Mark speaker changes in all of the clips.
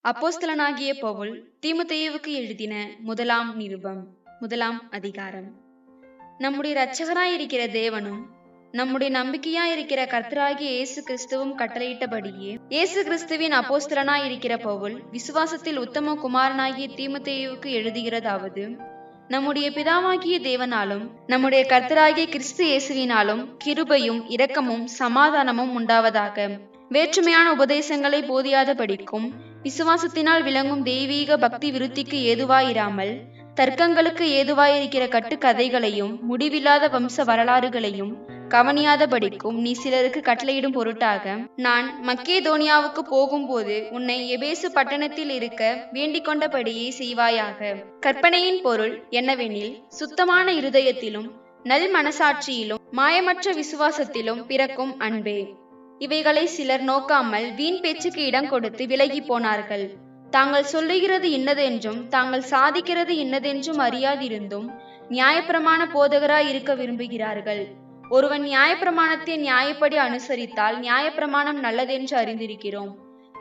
Speaker 1: அப்போஸ்தலனாகிய பவுல் தீமோத்தேயுவுக்கு எழுதின முதலாம் நிருபம். முதலாம் அதிகாரம். நம்முடைய இரட்சகராயிருக்கிற தேவனும் நம்முடைய நம்பிக்கையாயிருக்கிற கர்த்தராகிய இயேசு கிறிஸ்துவும் கட்டளையிட்டபடியே இயேசு கிறிஸ்துவின் அப்போஸ்தலனாயிருக்கிற பவுல் விசுவாசத்தில் உத்தம குமாரனாகிய தீமோத்தேயுவுக்கு எழுதுகிறதாவது: நம்முடைய பிதாவாகிய தேவனாலும் நம்முடைய கர்த்தராகிய கிறிஸ்து இயேசுவினாலும் கிருபையும் இரக்கமும் சமாதானமும் உண்டாவதாக. வேற்றுமையான உபதேசங்களை போதியாதபடிக்கும் விசுவாசத்தினால் விளங்கும் தெய்வீக பக்தி விருத்திக்கு ஏதுவாயிராமல் தர்க்கங்களுக்கு ஏதுவாயிருக்கிற கட்டுக்கதைகளையும் முடிவில்லாத வம்ச வரலாறுகளையும் கவனியாதபடிக்கும் நீ சிலருக்கு கட்டளையிடும் பொருட்டாக நான் மக்கேதோனியாவுக்கு போகும்போது உன்னை எபேசு பட்டணத்தில் இருக்க வேண்டிக் கொண்டபடியே செய்வாயாக. கற்பனையின் பொருள் என்னவெனில், சுத்தமான இருதயத்திலும் நல் மனசாட்சியிலும் மாயமற்ற விசுவாசத்திலும் பிறக்கும் அன்பே. இவைகளை சிலர் நோக்காமல் வீண் பேச்சுக்கு இடம் கொடுத்து விலகி போனார்கள். தாங்கள் சொல்லுகிறது இன்னதென்றும் தாங்கள் சாதிக்கிறது இன்னதென்றும் அறியாதிருந்தும் நியாயப்பிரமாண போதகராய் இருக்க விரும்புகிறார்கள். ஒருவன் நியாயப்பிரமாணத்தை நியாயப்படி அனுசரித்தால் நியாயப்பிரமாணம் நல்லதென்று அறிந்திருக்கிறோம்.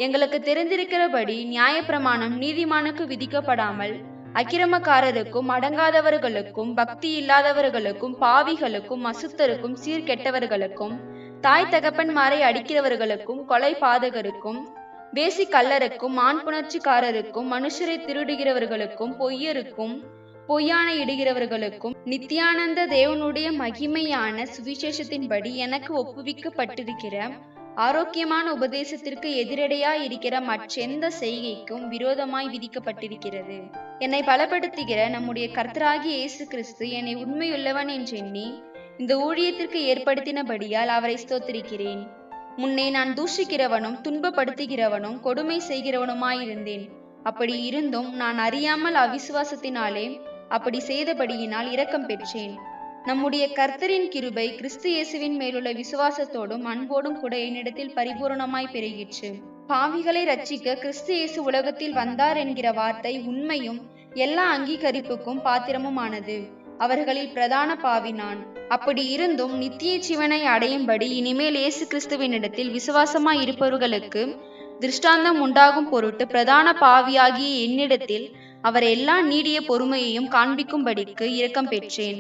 Speaker 1: எங்களுக்கு தெரிந்திருக்கிறபடி நியாயப்பிரமாணம் நீதிமானுக்கு விதிக்கப்படாமல் அக்கிரமக்காரருக்கும் அடங்காதவர்களுக்கும் பக்தி இல்லாதவர்களுக்கும் பாவிகளுக்கும் அசுத்தருக்கும் சீர்கெட்டவர்களுக்கும் தாய் தகப்பன்மாரை அடிக்கிறவர்களுக்கும் கொலை பாதகருக்கும் வேசி கள்ளருக்கும் ஆண் புணர்ச்சிக்காரருக்கும் மனுஷரை திருடுகிறவர்களுக்கும் பொய்யருக்கும் பொய்யான இடுகிறவர்களுக்கும் நித்தியானந்த தேவனுடைய மகிமையான சுவிசேஷத்தின்படி எனக்கு ஒப்புவிக்கப்பட்டிருக்கிற ஆரோக்கியமான உபதேசத்திற்கு எதிரடையாய் இருக்கிற மற்றெந்த செய்கைக்கும் விரோதமாய் விதிக்கப்பட்டிருக்கிறது. என்னை பலப்படுத்துகிற நம்முடைய கர்த்தராகிய இயேசு கிறிஸ்து என்னை உண்மையுள்ளவன் என்றெண்ணி இந்த ஊழியத்திற்கு ஏற்படுத்தினபடியால் அவரை ஸ்தோத்திரிக்கிறேன். முன்னே நான் தூஷிக்கிறவனும் துன்பப்படுத்துகிறவனும் கொடுமை செய்கிறவனுமாயிருந்தேன். அப்படி இருந்தும் நான் அறியாமல் அவிசுவாசத்தினாலே அப்படி செய்தபடியினால் இரக்கம் பெற்றேன். நம்முடைய கர்த்தரின் கிருபை கிறிஸ்து இயேசுவின் மேலுள்ள விசுவாசத்தோடும் அன்போடும் கூட என்னிடத்தில் பரிபூரணமாய் பெருகிற்று. பாவிகளை ரட்சிக்க கிறிஸ்து இயேசு உலகத்தில் வந்தார் என்கிற வார்த்தை உண்மையும் எல்லா அங்கீகரிப்புக்கும் பாத்திரமுமானது. அவர்களில் பிரதான பாவி நான். அப்படி இருந்தும் நித்திய ஜீவனை அடையும்படி இனிமேல் இயேசு கிறிஸ்துவினிடத்தில் விசுவாசமாய் இருப்பவர்களுக்கு திருஷ்டாந்தம் உண்டாகும் பொருட்டு பிரதான பாவியாகிய என்னிடத்தில் அவர் எல்லா நீடிய பொறுமையையும் காண்பிக்கும்படிக்கு இரக்கம் பெற்றேன்.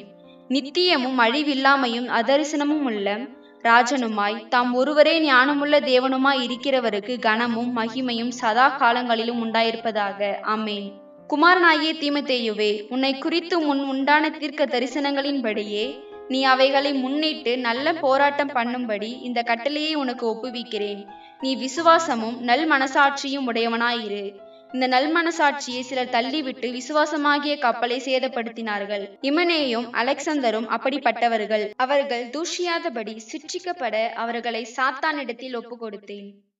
Speaker 1: நித்தியமும் அழிவில்லாமையும் அதரிசனமும் உள்ள ராஜனுமாய் தாம் ஒருவரே ஞானமுள்ள தேவனுமாய் இருக்கிறவருக்கு கனமும் மகிமையும் சதா காலங்களிலும் உண்டாயிருப்பதாக. ஆமேன். குமாரனாகிய தீமோத்தேயுவே, உன்னை குறித்து முன் உண்டான தீர்க்க தரிசனங்களின்படியே நீ அவைகளை முன்னிட்டு நல்ல போராட்டம் பண்ணும்படி இந்த கட்டளையை உனக்கு ஒப்புவிக்கிறேன். நீ விசுவாசமும் நல் மனசாட்சியும் உடையவனாயிரு. இந்த நல் மனசாட்சியை சிலர் தள்ளிவிட்டு விசுவாசமாகிய கப்பலை சேதப்படுத்தினார்கள். இமனேயும் அலெக்சந்தரும் அப்படிப்பட்டவர்கள். அவர்கள் தூஷியாதபடி சிட்சிக்கப்பட அவர்களை சாத்தானிடத்தில் ஒப்பு கொடுத்தேன்.